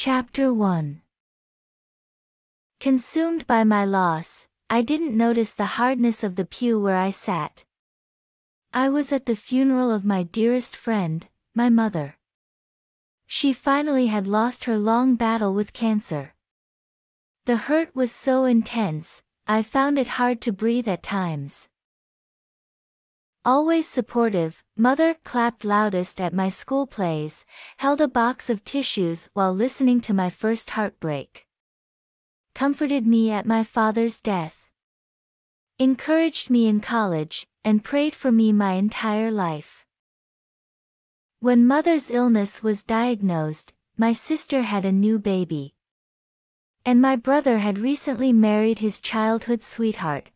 Chapter 1. Consumed by my loss, I didn't notice the hardness of the pew where I sat. I was at the funeral of my dearest friend, my mother. She finally had lost her long battle with cancer. The hurt was so intense, I found it hard to breathe at times. Always supportive, Mother clapped loudest at my school plays, held a box of tissues while listening to my first heartbreak. Comforted me at my father's death. Encouraged me in college, and prayed for me my entire life. When Mother's illness was diagnosed, my sister had a new baby. And my brother had recently married his childhood sweetheart.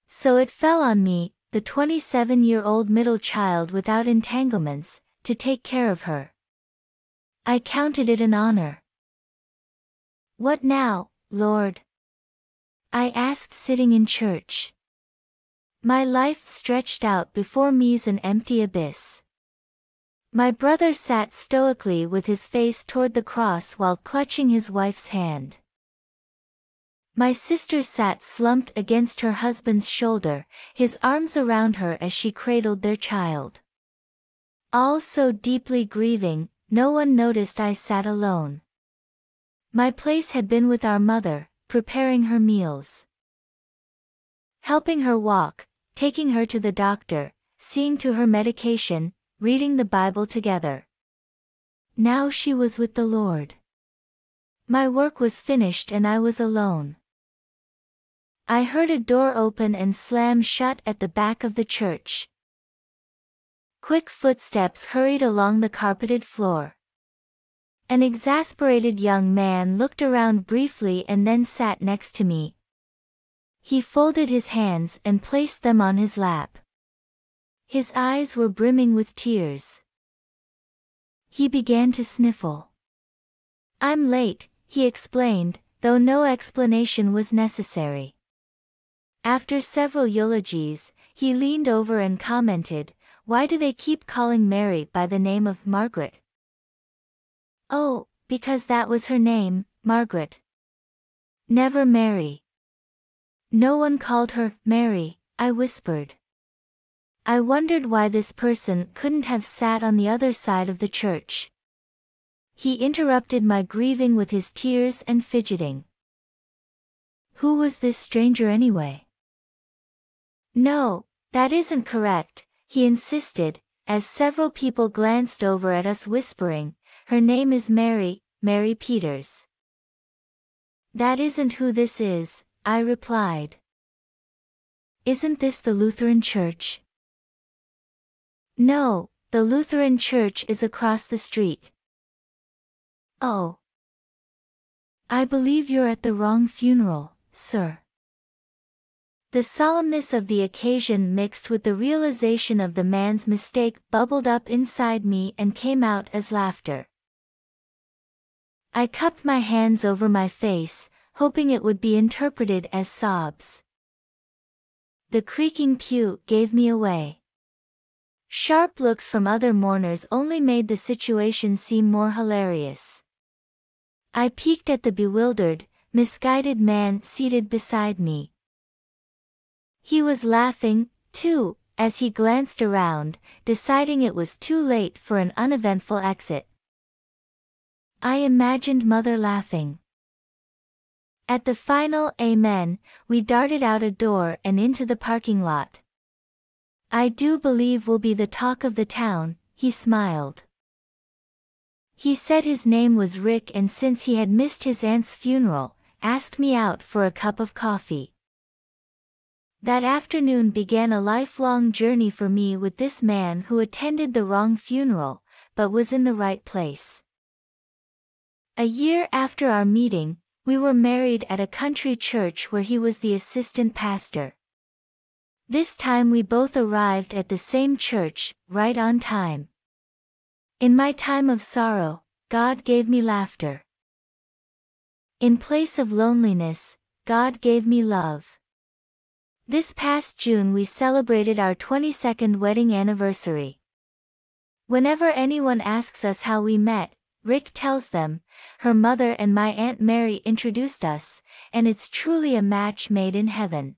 So it fell on me, the 27-year-old middle child without entanglements, to take care of her. I counted it an honor. "What now, Lord?" I asked sitting in church. My life stretched out before me's an empty abyss. My brother sat stoically with his face toward the cross while clutching his wife's hand. My sister sat slumped against her husband's shoulder, his arms around her as she cradled their child. All so deeply grieving, no one noticed I sat alone. My place had been with our mother, preparing her meals, helping her walk, taking her to the doctor, seeing to her medication, reading the Bible together. Now she was with the Lord. My work was finished and I was alone. I heard a door open and slam shut at the back of the church. Quick footsteps hurried along the carpeted floor. An exasperated young man looked around briefly and then sat next to me. He folded his hands and placed them on his lap. His eyes were brimming with tears. He began to sniffle. "I'm late," he explained, though no explanation was necessary. After several eulogies, he leaned over and commented, "Why do they keep calling Mary by the name of Margaret?" "Oh, because that was her name, Margaret. Never Mary." "No one called her Mary," I whispered. I wondered why this person couldn't have sat on the other side of the church. He interrupted my grieving with his tears and fidgeting. Who was this stranger anyway? "No, that isn't correct," he insisted, as several people glanced over at us whispering, "Her name is Mary, Mary Peters." "That isn't who this is," I replied. "Isn't this the Lutheran church?" "No, the Lutheran church is across the street." "Oh. I believe you're at the wrong funeral, sir." The solemnness of the occasion mixed with the realization of the man's mistake bubbled up inside me and came out as laughter. I cupped my hands over my face, hoping it would be interpreted as sobs. The creaking pew gave me away. Sharp looks from other mourners only made the situation seem more hilarious. I peeked at the bewildered, misguided man seated beside me. He was laughing, too, as he glanced around, deciding it was too late for an uneventful exit. I imagined Mother laughing. At the final amen, we darted out a door and into the parking lot. "I do believe we'll be the talk of the town," he smiled. He said his name was Rick and since he had missed his aunt's funeral, asked me out for a cup of coffee. That afternoon began a lifelong journey for me with this man who attended the wrong funeral, but was in the right place. A year after our meeting, we were married at a country church where he was the assistant pastor. This time we both arrived at the same church, right on time. In my time of sorrow, God gave me laughter. In place of loneliness, God gave me love. This past June we celebrated our 22nd wedding anniversary. Whenever anyone asks us how we met, Rick tells them, her mother and my Aunt Mary introduced us, and it's truly a match made in heaven.